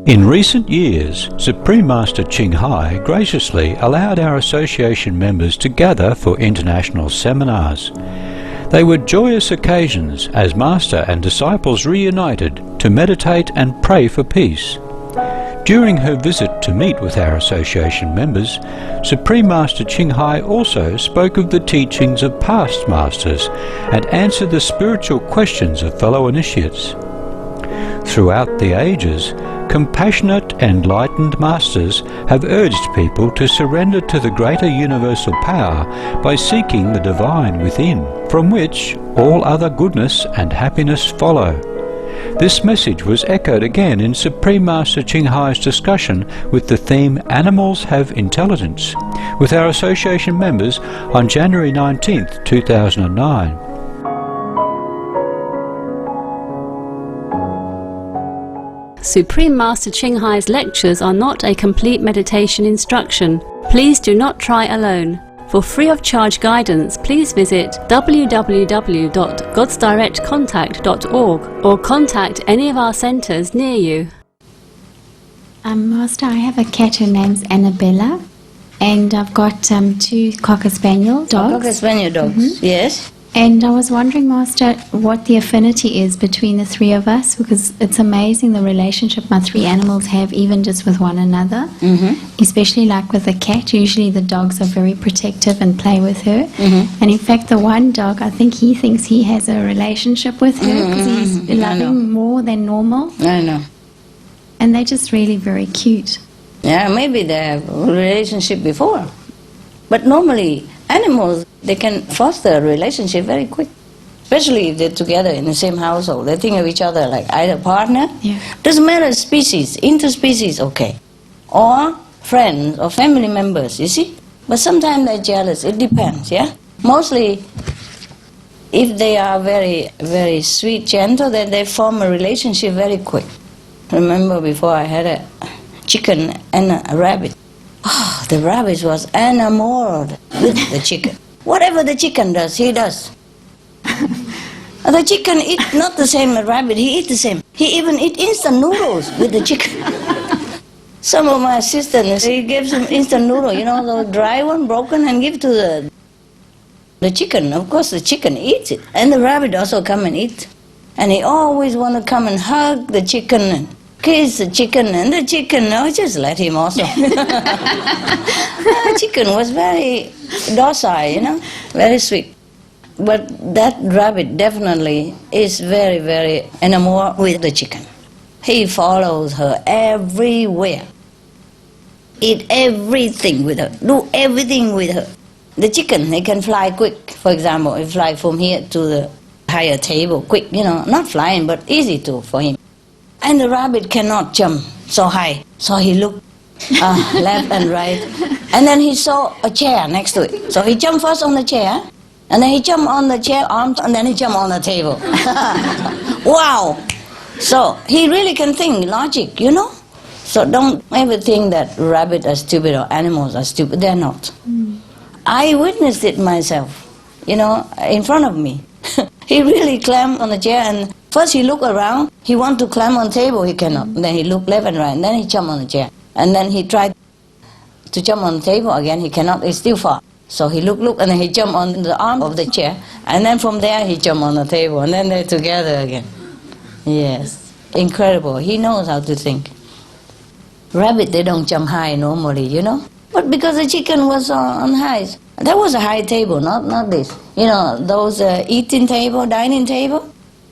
In recent years, Supreme Master Ching Hai graciously allowed our association members to gather for international seminars. They were joyous occasions as Master and disciples reunited to meditate and pray for peace. During her visit to meet with our association members, Supreme Master Ching Hai also spoke of the teachings of past masters and answered the spiritual questions of fellow initiates. Throughout the ages, compassionate, enlightened masters have urged people to surrender to the greater universal power by seeking the divine within, from which all other goodness and happiness follow. This message was echoed again in Supreme Master Ching Hai's discussion with the theme Animals Have Intelligence, with our association members on January 19, 2009. Supreme Master Ching Hai's lectures are not a complete meditation instruction. Please do not try alone. For free of charge guidance, please visit www.godsdirectcontact.org or contact any of our centres near you. Master, I have a cat, her name's Annabella, and I've got 2 Cocker Spaniel dogs. Cocker Spaniel dogs, yes. And I was wondering, Master, what the affinity is between the 3 of us, because it's amazing the relationship my 3 animals have, even just with one another. Especially like with the cat, usually the dogs are very protective and play with her. And in fact, the one dog, I think he thinks he has a relationship with her because he's loving more than normal. I know. And they're just really very cute. Yeah, maybe they have a relationship before. But normally, animals, they can foster a relationship very quick. Especially if they're together in the same household. They think of each other like either partner. Yeah. Doesn't matter species, interspecies, okay. Or friends or family members, you see. But sometimes they're jealous. It depends, yeah. Mostly, if they are very, very sweet, gentle, then they form a relationship very quick. Remember before I had a chicken and a rabbit. Oh, the rabbit was enamored with the chicken. Whatever the chicken does, he does. The chicken eat not the same as rabbit, he eat the same. He even eat instant noodles with the chicken. Some of my assistants, he gives him instant noodle, you know, the dry one, broken, and give to the chicken. Of course, the chicken eats it. And the rabbit also come and eat. And he always want to come and hug the chicken and kiss the chicken, and the chicken, no, just let him also. The chicken was very docile, you know, very sweet. But that rabbit definitely is very, very enamored with the chicken. He follows her everywhere. Eat everything with her, do everything with her. The chicken, he can fly quick. For example, he fly from here to the higher table quick, you know, not flying, but easy for him. And the rabbit cannot jump so high. So he looked left and right. And then he saw a chair next to it. So he jumped first on the chair, and then he jumped on the chair arms, and then he jumped on the table. Wow! So he really can think logic, you know? So don't ever think that rabbits are stupid or animals are stupid. They're not. I witnessed it myself, you know, in front of me. He really climbed on the chair, and first he looked around. He wanted to climb on the table, he cannot. Then he looked left and right, and then he jumped on the chair. And then he tried to jump on the table again, he cannot, it's still far. So he looked, and then he jumped on the arm of the chair, and then from there he jumped on the table, and then they're together again. Yes, incredible. He knows how to think. Rabbit, they don't jump high normally, you know. But because the chicken was on high, that was a high table, not this. You know, those eating table, dining table,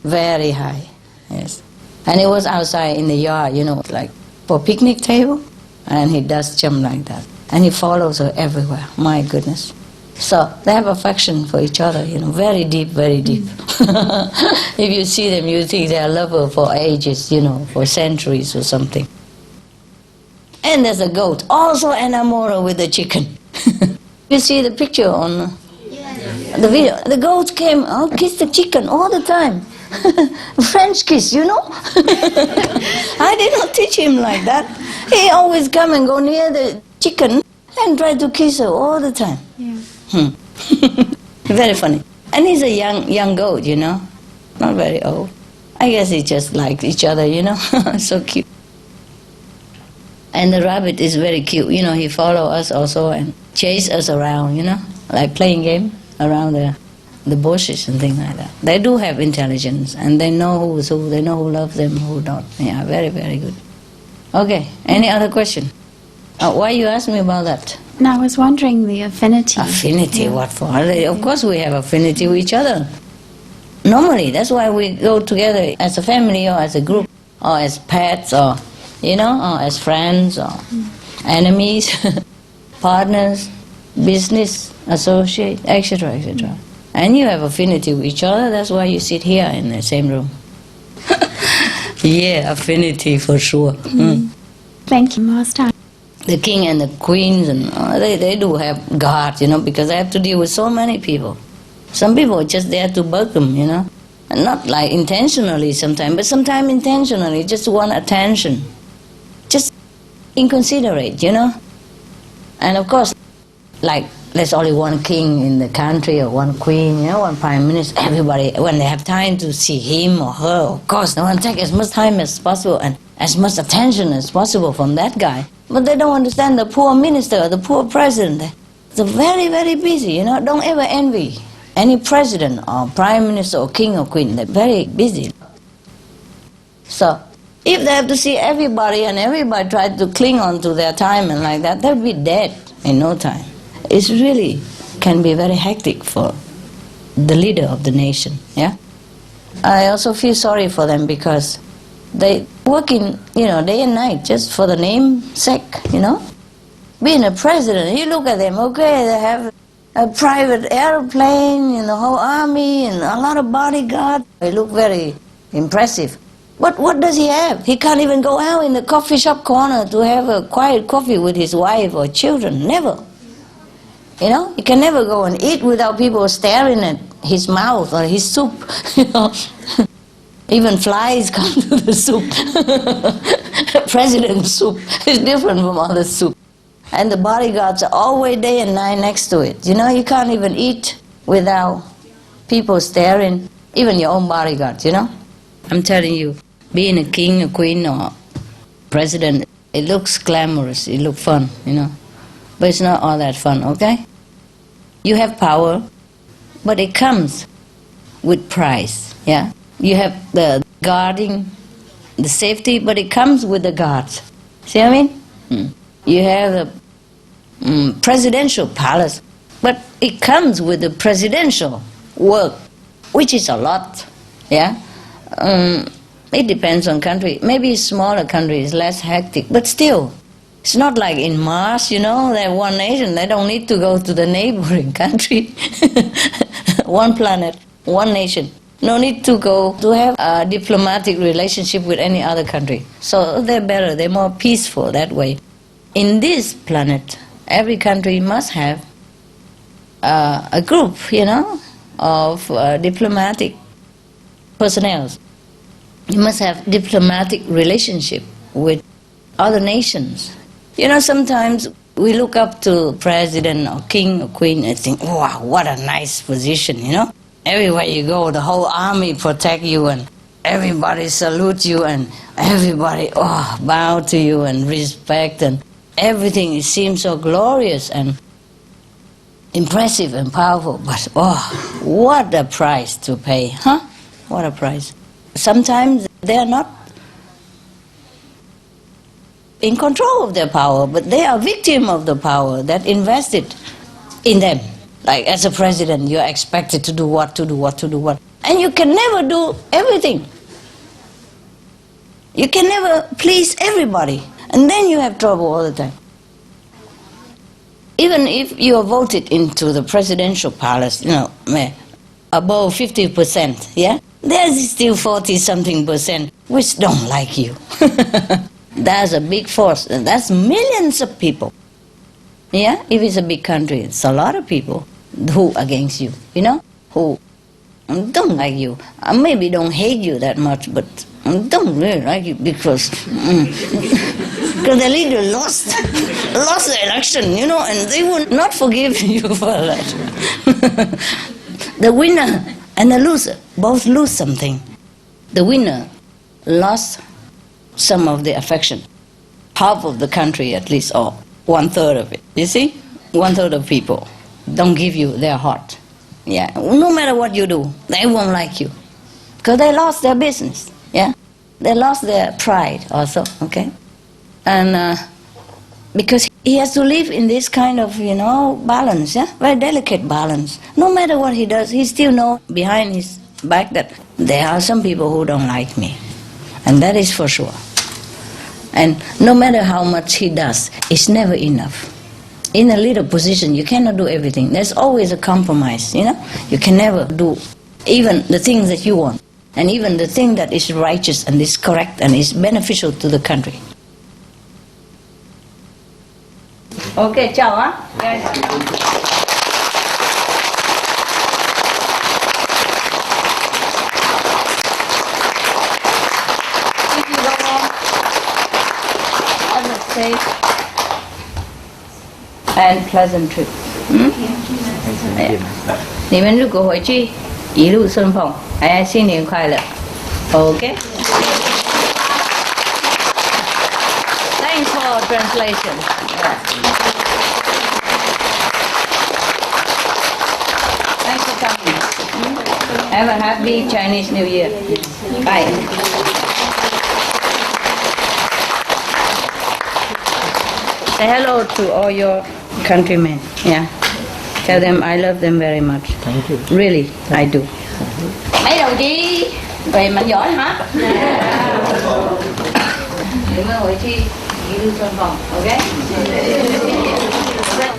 very high, yes. And it was outside in the yard, you know, like for picnic table, and he does jump like that. And he follows her everywhere, my goodness. So they have affection for each other, you know, very deep, very deep. If you see them, you think they are lovers for ages, you know, for centuries or something. And there's a goat, also enamored with the chicken. You see the picture on the video. The goat came, kiss the chicken all the time. French kiss, you know. I did not teach him like that. He always come and go near the chicken and try to kiss her all the time. Yeah. Very funny. And he's a young goat, you know, not very old. I guess he just like each other, you know. So cute. And the rabbit is very cute. You know, he follow us also and chase us around, you know, like playing game around the bushes and things like that. They do have intelligence, and they know who's who. They know who loves them, who don't. Yeah, very, very good. Okay, any other question? Why you ask me about that? No, I was wondering the affinity. Affinity, what for? Of course we have affinity with each other. Normally, that's why we go together as a family or as a group or as pets or, you know, or as friends or enemies, partners, business, associate, etc., etc. And you have affinity with each other, that's why you sit here in the same room. Yeah, affinity for sure. Thank you, Master. The king and the queens, and they do have guards, you know, because they have to deal with so many people. Some people are just there to bug them, you know. And not like intentionally sometimes, but sometimes intentionally, just want attention. Just inconsiderate, you know. And of course, like, there's only one king in the country or one queen, you know, one prime minister. Everybody, when they have time to see him or her, of course, they want to take as much time as possible and as much attention as possible from that guy. But they don't understand the poor minister or the poor president. They're very, very busy, you know. Don't ever envy any president or prime minister or king or queen. They're very busy. So, if they have to see everybody and everybody try to cling on to their time and like that, they'll be dead in no time. It really can be very hectic for the leader of the nation, yeah? I also feel sorry for them because they work in, you know, day and night just for the namesake, you know? Being a president, you look at them, okay, they have a private airplane and the whole army and a lot of bodyguards. They look very impressive. But what does he have? He can't even go out in the coffee shop corner to have a quiet coffee with his wife or children, never. You know, he can never go and eat without people staring at his mouth or his soup, you know. Even flies come to the soup. President's soup is different from other soup. And the bodyguards are always day and night next to it. You know, you can't even eat without people staring, even your own bodyguards, you know. I'm telling you, being a king, a queen, or president, it looks glamorous, it looks fun, you know. But it's not all that fun, okay? You have power, but it comes with price, yeah? You have the guarding, the safety, but it comes with the guards. See what I mean? You have the presidential palace, but it comes with the presidential work, which is a lot, yeah? It depends on country. Maybe smaller countries, less hectic, but still. It's not like in Mars, you know, they're one nation, they don't need to go to the neighboring country. One planet, one nation. No need to go to have a diplomatic relationship with any other country. So they're better, they're more peaceful that way. In this planet, every country must have a group, you know, of diplomatic personnel. You must have diplomatic relationship with other nations. You know, sometimes we look up to president or king or queen and think, wow, what a nice position, you know. Everywhere you go, the whole army protect you and everybody salute you and everybody bow to you and respect and everything. It seems so glorious and impressive and powerful. But what a price to pay, huh? What a price. Sometimes they are not in control of their power, but they are victim of the power that invested in them. Like as a president, you're expected to do what. And you can never do everything. You can never please everybody. And then you have trouble all the time. Even if you are voted into the presidential palace, you know, above 50%, yeah? There's still 40-something% which don't like you. That's a big force, and that's millions of people. Yeah, if it's a big country, it's a lot of people who against you, you know, who don't like you. Maybe don't hate you that much, but don't really like you because the leader lost the election, you know, and they will not forgive you for that. The winner and the loser both lose something. The winner lost some of the affection. half of the country at least, or 1/3 of it. You see? 1/3 of people don't give you their heart. Yeah. No matter what you do, they won't like you. Because they lost their business. Yeah. They lost their pride also, okay? And because he has to live in this kind of, balance, yeah? Very delicate balance. No matter what he does, he still knows behind his back that there are some people who don't like me. And that is for sure. And no matter how much he does, it's never enough. In a little position, you cannot do everything. There's always a compromise, You can never do even the things that you want. And even the thing that is righteous and is correct and is beneficial to the country. Okay, ciao, huh? Guys. If you go on, have a safe and pleasant trip. 你们如果回去一路顺风，新年快乐。Okay. Thanks for translation. Thanks for coming. Have a happy Chinese New Year. Bye. Say hello to all your countrymen. Yeah. Tell them I love them very much. Thank you. Really, I do. Mấy đồng chí về mạnh giỏi hả? Những người hồi chi nghỉ lưu xuân phòng, ok?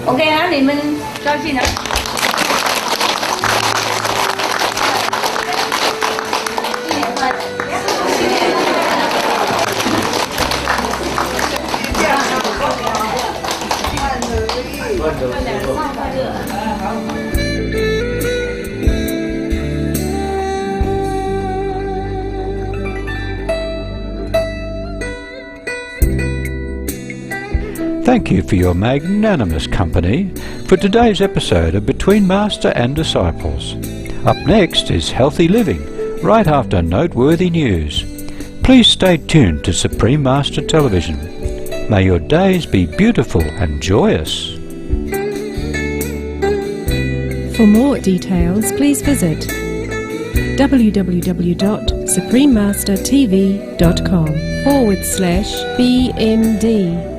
Ok hả? Thì mình cho xin hả? Thank you for your magnanimous company for today's episode of Between Master and Disciples. Up next is Healthy Living, right after noteworthy news. Please stay tuned to Supreme Master Television. May your days be beautiful and joyous. For more details, please visit www.suprememastertv.com/BMD